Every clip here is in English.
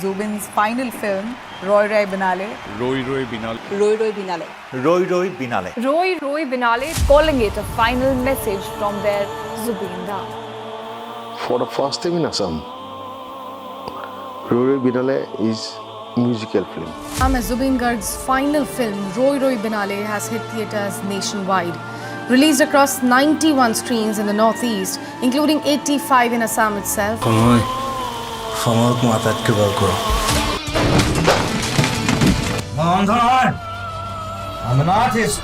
Zubin's final film, Roi Roi Binale. Roi Roi Binale. Roi Roi Binale. Roi Roi Binale. Roi Roi Binale, calling it a final message from their Zubinda. For the first time in Assam, Roi Roi Binale is musical film. As Zubin Garg's final film, Roi Roi Binale has hit theatres nationwide. Released across 91 screens in the northeast, including 85 in Assam itself. I'm an artist.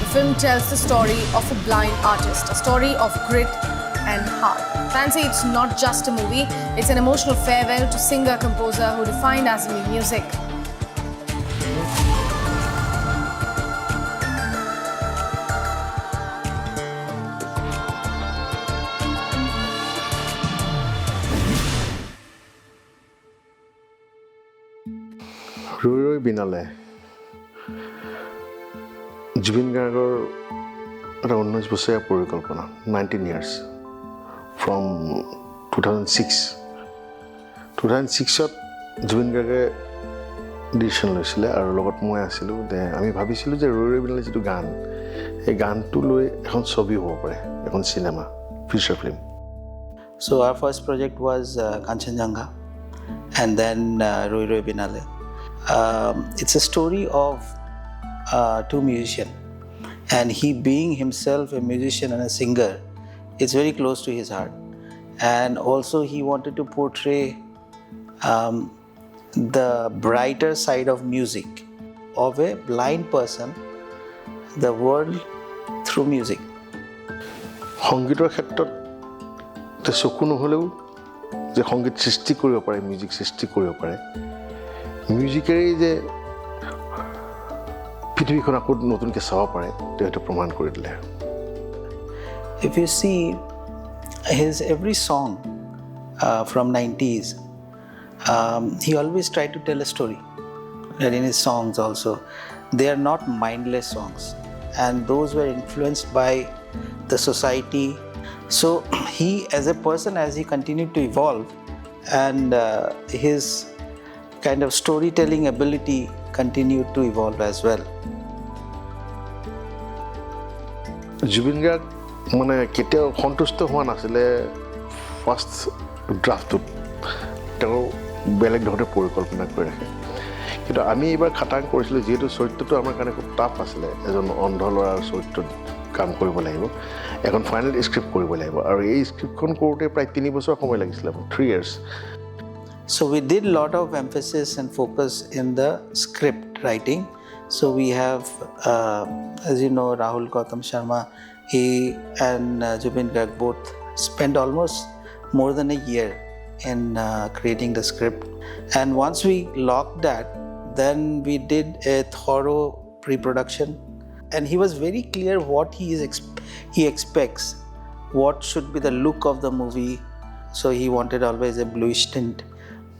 The film tells the story of a blind artist, a story of grit and heart. Fancy, it's not just a movie, it's an emotional farewell to singer-composer who defined Assami music. Roi Roi Binale. Zubin Gargor around 19 years from 2006. 2006 Zubin Garge decision লৈছিলে আৰু লগত মই আছিলোঁ আমি ভাবিছিলোঁ যে ৰৈ ৰৈ বিনালে যিটো গান এই গানটো লৈ এখন ছবি হ'ব পাৰে এখন cinema feature film So our first project was Kanchenjunga and then Roi Roi Binale. It's a story of two musicians, and he being himself a musician and a singer, it's very close to his heart. And also he wanted to portray the brighter side of music, of a blind person, the world through music. সংগীতৰ ক্ষেত্ৰত চকু নহ'লেও যে সংগীত সৃষ্টি কৰিব পাৰে music সৃষ্টি কৰিব পাৰে মিউজিকেৰে যে পৃথিৱীখন আকৌ নতুনকৈ চাব পাৰে সেইটো প্ৰমাণ কৰি দিলে If you see his every song from 90s, he always tried to tell a story. And in his songs also, they are not mindless songs, and those were influenced by the society. So he, as a person, as he continued to evolve, and his kind of storytelling ability continued to evolve as well. Zubin Garg মানে কেতিয়াও সন্তুষ্ট হোৱা নাছিলে first ড্ৰাফটটোত তেওঁ বেলেগ ধৰণে পৰিকল্পনা কৰি ৰাখে কিন্তু আমি এইবাৰ খাটাং কৰিছিলোঁ যিহেতু চৰিত্ৰটো আমাৰ কাৰণে খুব টাফ আছিলে এজন অন্ধ ল'ৰাৰ চৰিত্ৰত কাম কৰিব লাগিব এখন ফাইনেল স্ক্ৰিপ্ট কৰিব লাগিব আৰু এই স্ক্ৰিপ্টখন কৰোঁতে প্ৰায় 3 বছৰ সময় লাগিছিলে 3 years So we did a lot of emphasis and focus in the script writing. So we have, as you know, Anupam Sarmah, he and Zubin Garg both spent almost more than a year in creating the script. And once we locked that, then we did a thorough pre-production. And he was very clear what he expects, what should be the look of the movie. So he wanted always a bluish tint.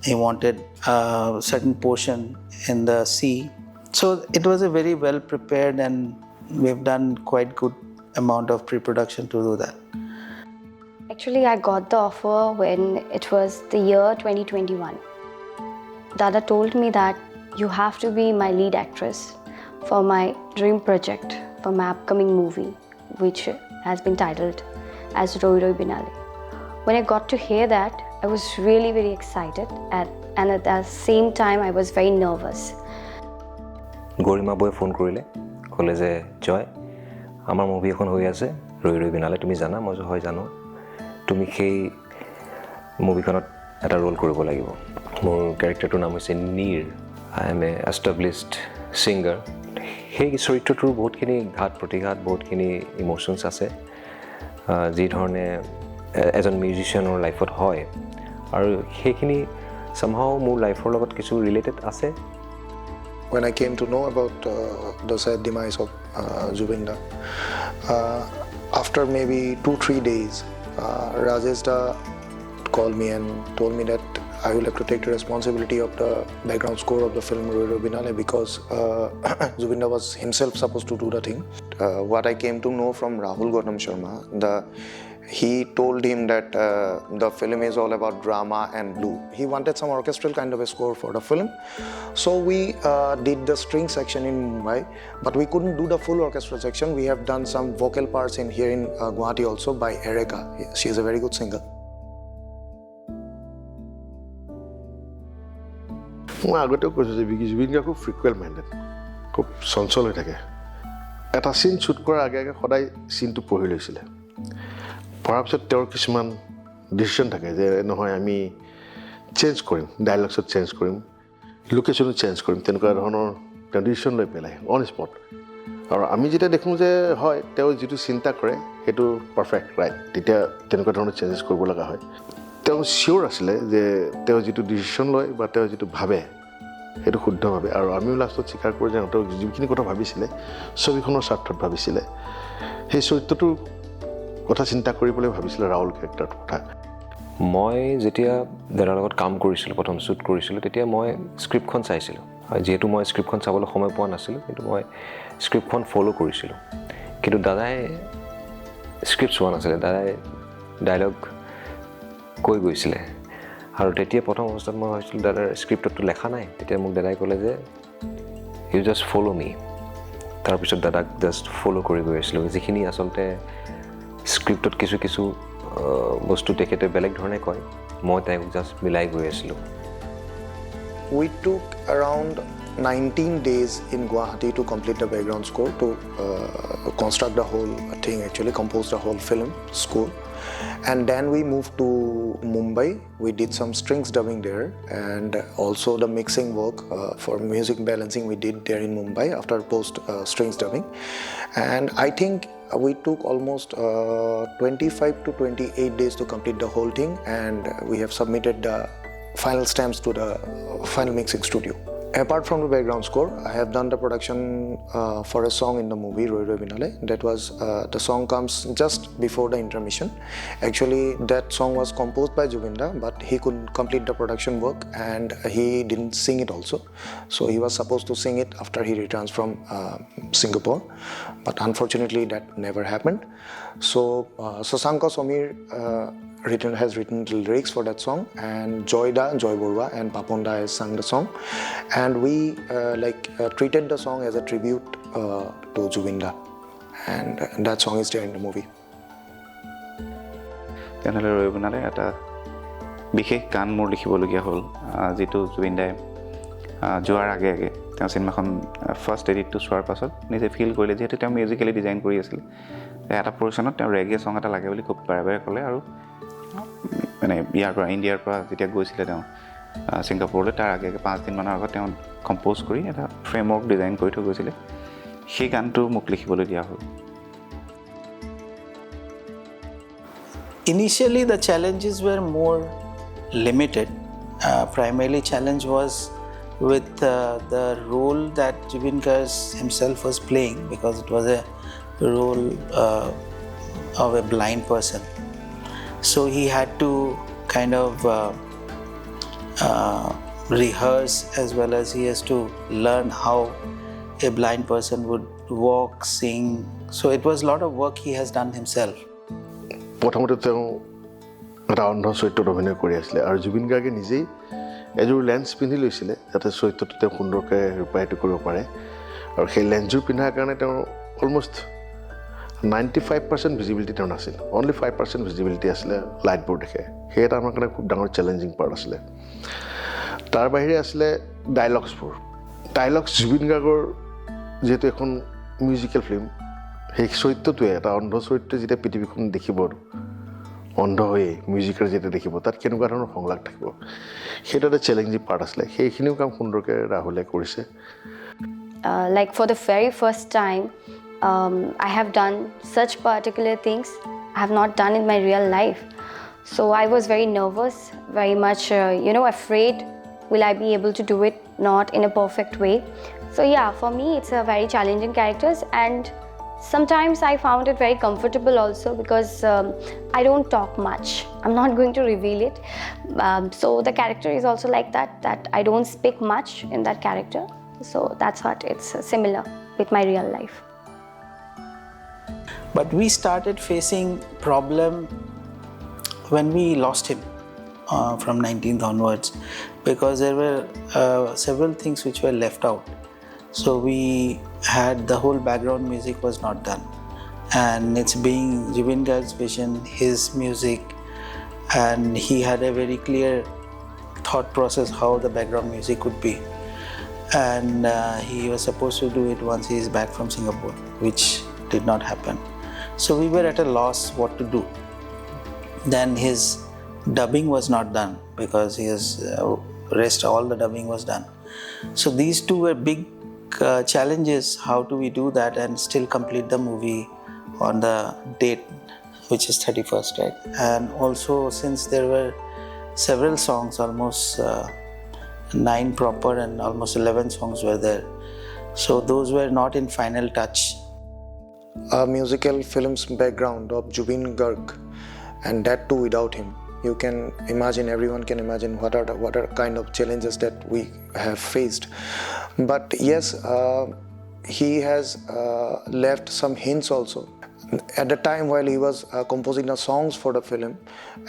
He wanted a certain portion in the sea. So it was a very well prepared, and we've done quite good amount of pre-production to do that. Actually, I got the offer when it was the year 2021. Dada told me that you have to be my lead actress for my dream project, for my upcoming movie, which has been titled as Roi Roi Binale. When I got to hear that, I was really very excited and at the same time I was very nervous. Garima boy phone কৰিলে ক'লে যে জয় আমাৰ movie এখন হৈ আছে ৰৈ ৰৈ বিনালে তুমি জানা মই হয় জানো তুমি সেই মুভিখনত এটা ৰোল কৰিব লাগিব মোৰ ক্যাৰেক্টাৰটোৰ নাম হৈছে Neer I am a established singer সেই চৰিত্ৰটোৰ বহুতখিনি ঘাত প্ৰতিঘাত বহুতখিনি ইমোশনছ আছে যি ধৰণে এজন মিউজিচিয়ানৰ লাইফত হয় আৰু সেইখিনি somehow মোৰ লাইফৰ লগত কিছু ৰিলেটেড আছে When I came to know about the sad demise of Zubinda, after maybe 2-3 days, Rajesh da called me and told me that I will have to take the responsibility of the background score of the film Roi Roi Binale because Zubinda was himself supposed to do the thing. What I came to know from Rahul Gautam Sharma, the he told him that the film is all about drama and blue. He wanted some orchestral kind of a score for the film. So we did the string section in Mumbai, but we couldn't do the full orchestral section. We have done some vocal parts in here in Guwahati also by Erika. She is a very good singer. মই আগতেও কৈছোঁ যে জুবিন গাৰ্গ খুব frequent minded, খুব চঞ্চল হৈ থাকে। এটা চিন শ্বুট কৰাৰ আগে আগে সদায় চিনটো পঢ়ি লৈছিলে। পঢ়াৰ পিছত তেওঁৰ কিছুমান ডিচিশ্যন থাকে যে নহয় আমি চেঞ্জ কৰিম, ডাইলগছত চেঞ্জ কৰিম, লোকেশ্যনো চেঞ্জ কৰিম, তেনেকুৱা ধৰণৰ তেওঁ ডিচিশ্যন লৈ পেলাই অন স্পট। আৰু আমি যেতিয়া দেখোঁ যে হয় তেওঁ যিটো চিন্তা কৰে সেইটো পাৰফেক্ট ৰাইট, তেতিয়া তেনেকুৱা ধৰণৰ চেঞ্জেছ কৰিব লগা হয়। তেওঁ চিয়'ৰ আছিলে যে তেওঁ যিটো ডিচিশ্যন লয় বা তেওঁ যিটো ভাবে সেইটো শুদ্ধ ভাবে। আৰু আমিও লাষ্টত স্বীকাৰ কৰোঁ যে তেওঁ যিখিনি কথা ভাবিছিলে ছবিখনৰ স্বাৰ্থত ভাবিছিলে, সেই চৰিত্ৰটোৰ কথা চিন্তা কৰিবলৈ ভাবিছিলে ৰাহুল কেৰেক্টাৰটোৰ কথা। মই যেতিয়া দাদাৰ লগত কাম কৰিছিলোঁ, প্ৰথম শ্বুট কৰিছিলোঁ, তেতিয়া মই স্ক্ৰিপ্টখন চাইছিলোঁ। যিহেতু মই স্ক্ৰিপ্টখন চাবলৈ সময় পোৱা নাছিলোঁ, কিন্তু মই স্ক্ৰিপ্টখন ফ'ল' কৰিছিলোঁ। কিন্তু দাদাই স্ক্ৰিপ্ট চোৱা নাছিলে, দাদাই ডাইলগ কৈ গৈছিলে। আৰু তেতিয়া প্ৰথম অৱস্থাত মই ভাবিছিলোঁ দাদাৰ স্ক্ৰিপ্টতটো লেখা নাই। তেতিয়া মোক দাদাই ক'লে যে ইউ জাষ্ট ফ'ল' মি। তাৰপিছত দাদাক জাষ্ট ফ'ল' কৰি গৈ আছিলোঁ। যিখিনি আচলতে স্ক্ৰিপ্টত কিছু কিছু বস্তু তেখেতে বেলেগ ধৰণে কয়, মই তেওঁক জাষ্ট মিলাই গৈ আছিলোঁ। We took around 19 days in Guwahati to complete the background score, to construct the whole thing, actually compose the whole film score. And then we moved to Mumbai. We did some strings dubbing there, and also the mixing work for music balancing we did there in Mumbai after post strings dubbing. And I think we took almost 25 to 28 days to complete the whole thing, and we have submitted the final stamps to the final mixing studio. Apart from the background score, I have done the production for a song in the movie Roi Roi Binale. That was the song comes just before the intermission. Actually, that song was composed by Jubinda, but he couldn't complete the production work and he didn't sing it also. So he was supposed to sing it after he returns from Singapore, but unfortunately that never happened. So Sasanka Somir has written the lyrics for that song, and Joy Borwa and Paponda has sung the song, and we treated the song as a tribute to Jubinda, and that song is there in the movie. তেনেহ'লে ৰৈ বিনালে এটা বিশেষ গান মোৰ লিখিবলগীয়া হ'ল, যিটো জুবিনদাই যোৱাৰ আগে আগে তেওঁ চিনেমাখন ফাৰ্ষ্ট এডিটটো চোৱাৰ পাছত নিজে ফিল কৰিলে, যিহেতু তেওঁ মিউজিকেলি ডিজাইন কৰি আছিলে। এটা পৰ্চনত তেওঁ ৰেগে ছং এটা লাগে বুলি খুব বাৰে বাৰে ক'লে, আৰু মানে ইণ্ডিয়াৰ পৰা যেতিয়া গৈছিলে তেওঁ ছিংগাপুৰলৈ, তাৰ আগে আগে 5 দিনমানৰ আগত তেওঁ কম্প'জ কৰি এটা ফ্ৰেমৱৰ্ক ডিজাইন কৰি থৈ গৈছিলে। সেই গানটো মোক লিখিবলৈ দিয়া হ'ল। Initially, the challenges were more limited. Primarily, challenge was with the role that Jubin Garg himself was playing, because it was a role of a blind person. So he had to kind of rehearse, as well as he has to learn how a blind person would walk, sing. So it was a lot of work he has done himself. প্ৰথমতে তেওঁ এটা অন্ধ চৰিত্ৰত অভিনয় কৰি আছিলে, আৰু জুবিন গাৰ্গে নিজেই এযোৰ লেন্স পিন্ধি লৈছিলে যাতে চৰিত্ৰটো তেওঁ সুন্দৰকৈ ৰূপায়িত কৰিব পাৰে। আৰু সেই লেন্সযোৰ পিন্ধাৰ কাৰণে তেওঁ অলমষ্ট 95% ভিজিবিলিটি তেওঁ নাছিল, অনলি 5% ভিজিবিলিটি আছিলে লাইটবোৰ দেখে। সেই এটা আমাৰ কাৰণে খুব ডাঙৰ চেলেঞ্জিং পাৰ্ট আছিলে। তাৰ বাহিৰে আছিলে ডাইলগছবোৰ। জুবিন গাৰ্গৰ যিহেতু এখন মিউজিকেল ফিল্ম, সেই চৰিত্ৰটোৱে এটা অন্ধ চৰিত্ৰই যেতিয়া পৃথিৱীখন দেখিব, অন্ধ হৈয়ে মিউজিকেল যেতিয়া দেখিব, তাত কেনেকুৱা ধৰণৰ সংলাপ থাকিব, সেইটো এটা চেলেঞ্জিং পাৰ্ট আছিলে। সেইখিনিও কাম সুন্দৰকৈ ৰাহুলে কৰিছে। Like for the very first time, I have done such particular things I have not done in my real life. So I was very nervous, very much, afraid. Will I be able to do it? Not in a perfect way. So yeah, for me, it's a very challenging characters, and sometimes I found it very comfortable also, because I don't talk much. I'm not going to reveal it. So the character is also like that I don't speak much in that character. So that's what it's similar with my real life. But we started facing problem when we lost him from 19th onwards, because there were several things which were left out. So we had the whole background music was not done, and it's being Zubin Garg's vision, his music, and he had a very clear thought process how the background music would be, and he was supposed to do it once he is back from Singapore, which did not happen. So we were at a loss what to do. Then his dubbing was not done because his rest all the dubbing was done. So these two were big challenges. How do we do that and still complete the movie on the date, which is 31st, right? And also, since there were several songs, almost 9 proper and almost 11 songs were there, so those were not in final touch. A musical film's background of Zubin Garg, and that too without him. You can imagine, everyone can imagine what are kind of challenges that we have faced. But yes, he has left some hints also. At the time while he was composing the songs for the film,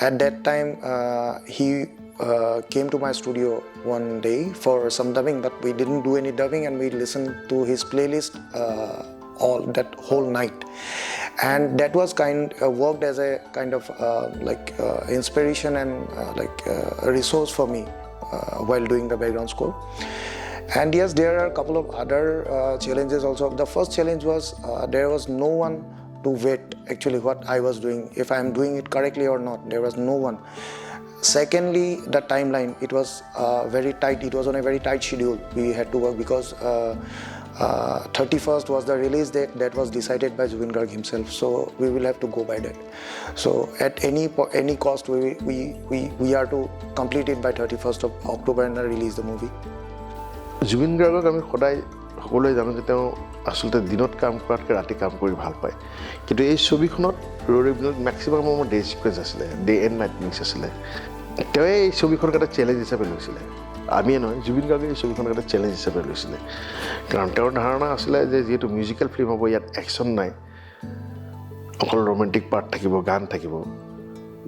at that time he came to my studio one day for some dubbing, but we didn't do any dubbing, and we listened to his playlist all that whole night. And that was worked as a kind of inspiration and a resource for me while doing the background score. And yes, there are a couple of other challenges also. The first challenge was there was no one to vet actually what I was doing, if I am doing it correctly or not. There was no one. Secondly, the timeline, it was very tight. It was on a very tight schedule. We had to work because 31st was the release date that was decided by Zubin Garg himself. So we will have to go by that. So at any cost, we are to complete it by 31st of October and release the movie. Zubin Gargক আমি সদায় সকলোৱে জানো যে তেওঁ আচলতে দিনত কাম কৰাতকৈ ৰাতি কাম কৰি ভাল পায়, কিন্তু এই ছবিখনত ৰই ৰই বিনালে মেক্সিমাম মোৰ ডে সিকুৱেন্স আছিলে, ডে এণ্ড নাইট মিক্স আছিলে। তেওঁ এই ছবিখনক এটা চেলেঞ্জ হিচাপে লৈছিলে, আমিয়ে নহয়, জুবিন গাৰ্গে এই ছবিখনক এটা চেলেঞ্জ হিচাপে লৈছিলে। কাৰণ তেওঁৰ ধাৰণা আছিলে যে যিহেতু মিউজিকেল ফিল্ম হ'ব, ইয়াত একশ্যন নাই, অকল ৰোমেণ্টিক পাৰ্ট থাকিব, গান থাকিব,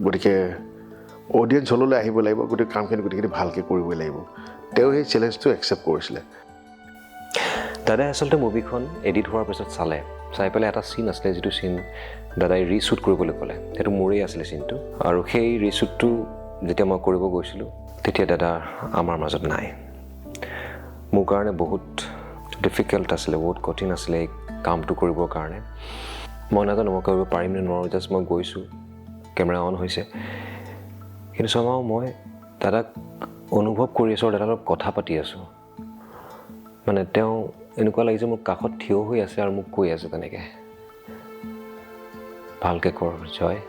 গতিকে অডিয়েঞ্চ হললৈ আহিব লাগিব, গতিকে কামখিনি গোটেইখিনি ভালকৈ কৰিবই লাগিব। তেওঁ সেই চেলেঞ্জটো একচেপ্ট কৰিছিলে। দাদাই আচলতে মুভিখন এডিট হোৱাৰ পিছত চাই পেলাই এটা চিন আছিলে, যিটো চিন দাদাই ৰিশ্বুট কৰিবলৈ ক'লে, সেইটো মোৰেই আছিলে চিনটো। আৰু সেই ৰিশ্বুটটো যেতিয়া মই কৰিব গৈছিলোঁ, তেতিয়া দাদা আমাৰ মাজত নাই। মোৰ কাৰণে বহুত ডিফিকাল্ট আছিলে, বহুত কঠিন আছিলে এই কামটো কৰিবৰ কাৰণে। মই নাজানো মই কৰিব পাৰিম নে নোৱাৰোঁ, জাষ্ট মই গৈছোঁ, কেমেৰা অন হৈছে, কিন্তু চাওঁ মই দাদাক অনুভৱ কৰি আছোঁ আৰু দাদাৰ লগত কথা পাতি আছোঁ। মানে তেওঁ এনেকুৱা লাগিছে মোৰ কাষত থিয় হৈ আছে আৰু মোক কৈ আছে তেনেকৈ, ভালকৈ কৰ জয়,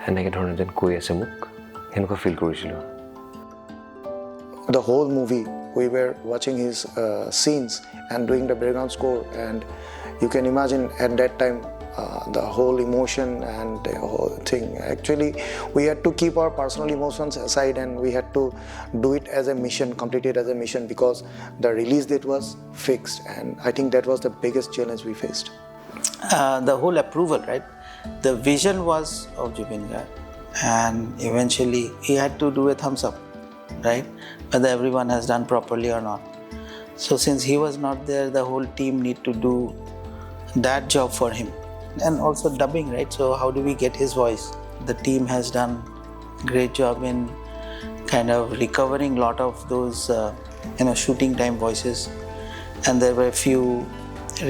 এনেকৈ ধৰণে যেন কৈ আছে মোক, এনেকুৱা ফিল কৰিছিলোঁ। The whole movie, we were watching his scenes and doing the background score, and you can imagine at that time the whole emotion and the whole thing. Actually, we had to keep our personal emotions aside, and we had to do it as a mission, complete it as a mission, because the release date was fixed, and I think that was the biggest challenge we faced. The whole approval, right? The vision was of Zubin Garg, and eventually he had to do a thumbs up, right? Whether everyone has done properly or not. So since he was not there, the whole team need to do that job for him. And also dubbing, right? So how do we get his voice? The team has done great job in kind of recovering a lot of those shooting time voices, and there were a few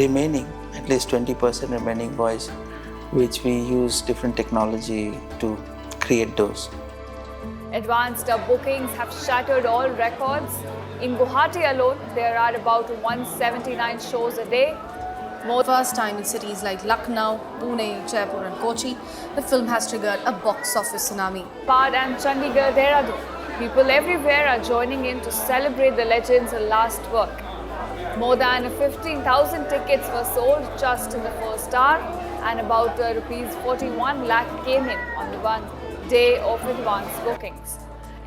remaining, at least 20% remaining voice, which we use different technology to create those. Advanced bookings have shattered all records. In Guwahati alone, there are about 179 shows a day. First time in cities like Lucknow, Pune, Jaipur and Kochi, the film has triggered a box office tsunami. Pad and Chandigarh, Dehradun. People everywhere are joining in to celebrate the legend's last work. More than 15,000 tickets were sold just in the first hour, and about rupees 41 lakh came in on the one day of advance bookings.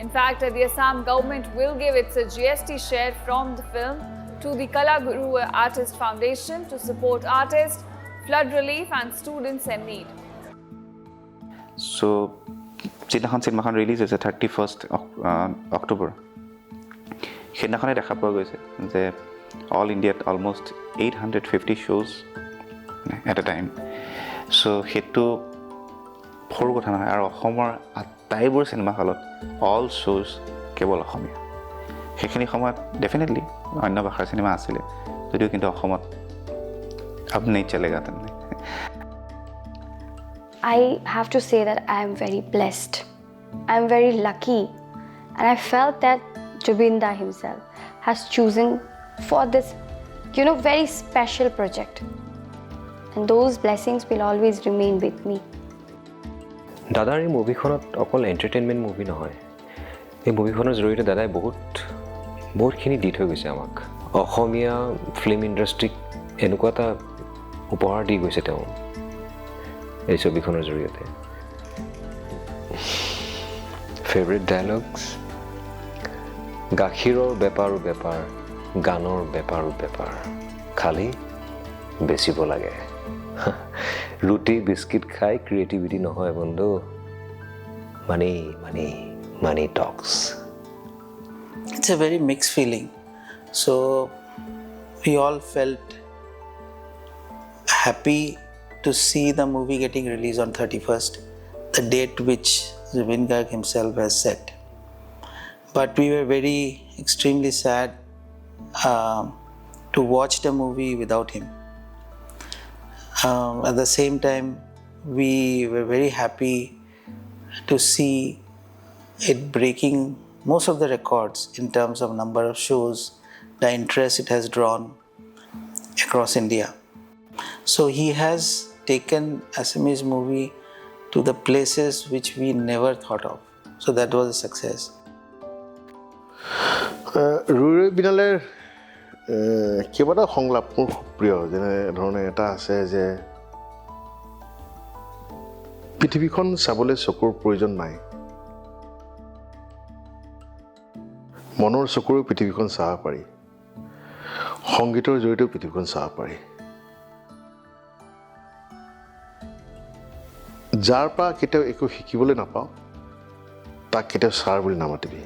In fact, the Assam government will give its GST share from the film to the Kala Guru Artist Foundation to support artists flood relief and students in need. So, যিদিনাখন চিনেমাখন release হৈছে 31st October, সেইদিনাখনে দেখা পোৱা গৈছে যে all ইণ্ডিয়াত almost 850 শ্ব'জ এট এ time. চ' সেইটো সৰু কথা নহয়। আৰু অসমৰ আটাইবোৰ চিনেমা হলত অল শ্ব'জ কেৱল অসমীয়া। সেইখিনি সময়ত ডেফিনেটলি অন্য ভাষাৰ চিনেমা আছিলে, যদিও কিন্তু অসমত আব নেই চলেগা তেনে। I have to say that I am very blessed. I am very lucky. And I felt that Jubinda himself has chosen for this, very special project. And those blessings will always remain with me. দাদাৰ এই মুভিখনত অকল entertainment movie নহয়, এই মুভিখনৰ জৰিয়তে দাদাই বহুতখিনি দি থৈ গৈছে আমাক। অসমীয়া ফিল্ম ইণ্ডাষ্ট্ৰীক এনেকুৱা এটা উপহাৰ দি গৈছে তেওঁ এই ছবিখনৰ জৰিয়তে। ফেভৰেট ডায়লগছ: গাখীৰৰ বেপাৰো বেপাৰ, গানৰ বেপাৰো বেপাৰ, খালি বেচিব লাগে। ৰুটি বিস্কিট খাই ক্ৰিয়েটিভিটি নহয় বন্ধু, মানি মানি মানি টক্স। It's a very mixed feeling. So we all felt happy to see the movie getting released on 31st, the date which Zubin Garg himself has set. But we were very extremely sad to watch the movie without him. At the same time, we were very happy to see it breaking most of the records in terms of number of shows, the interest it has drawn across India. So he has taken Assamese movie to the places which we never thought of. So that was a success. Roi Roi Binale কেইবাটাও সংলাপ মোৰ খুব প্ৰিয়। যেনে ধৰণে এটা আছে যে পৃথিৱীখন চাবলৈ চকুৰ প্ৰয়োজন নাই, মনৰ চকুৰেও পৃথিৱীখন চাব পাৰি, সংগীতৰ জৰিয়তেও পৃথিৱীখন চাব পাৰি। যাৰ পৰা কেতিয়াও একো শিকিবলৈ নাপাওঁ তাক কেতিয়াও ছাৰ বুলি নামাতিবি।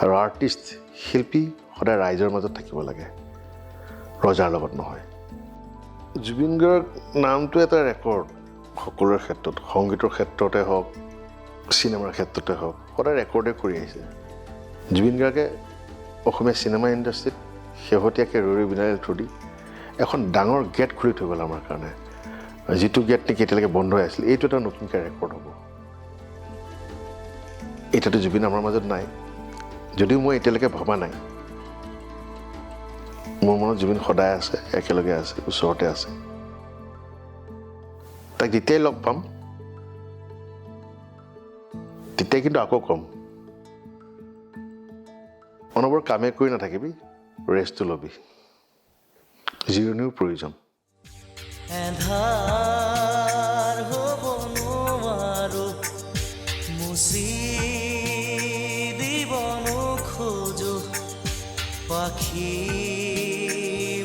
আৰু আৰ্টিষ্ট শিল্পী সদায় ৰাইজৰ মাজত থাকিব লাগে, ৰজাৰ লগত নহয়। জুবিন গাৰ্গ নামটো এটা ৰেকৰ্ড সকলোৰে ক্ষেত্ৰত, সংগীতৰ ক্ষেত্ৰতে হওক, চিনেমাৰ ক্ষেত্ৰতে হওক, সদায় ৰেকৰ্ডে কৰি আহিছে। জুবিন গাৰ্গে অসমীয়া চিনেমা ইণ্ডাষ্ট্ৰীত শেহতীয়াকৈ ৰৈ ৰৈ বিনালে থ্ৰু দি এখন ডাঙৰ গেট খুলি থৈ গ'ল আমাৰ কাৰণে। যিটো গেট নেকি এতিয়ালৈকে বন্ধ হৈ আছিল, এইটো এটা নতুনকৈ ৰেকৰ্ড হ'ব। এতিয়াতো জুবিন আমাৰ মাজত নাই, যদিও মই এতিয়ালৈকে ভবা নাই। মোৰ মনত জুবিন সদায় আছে, একেলগে আছে, ওচৰতে আছে। তাক যেতিয়াই লগ পাম তেতিয়াই কিন্তু আকৌ কম, অনবৰ কামে কৰি নাথাকিবি, ৰেষ্টটো ল'বি, জিৰণিও প্ৰয়োজন। এন্ধাৰ হ'ব নোৱাৰো, মুচি দিব নোখোজো, পাখি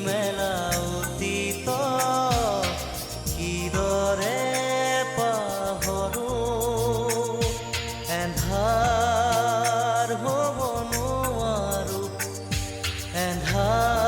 মেলা অতীত কিদৰে পাহৰো। এন্ধাৰ হ'ব নোৱাৰো, এন্ধাৰ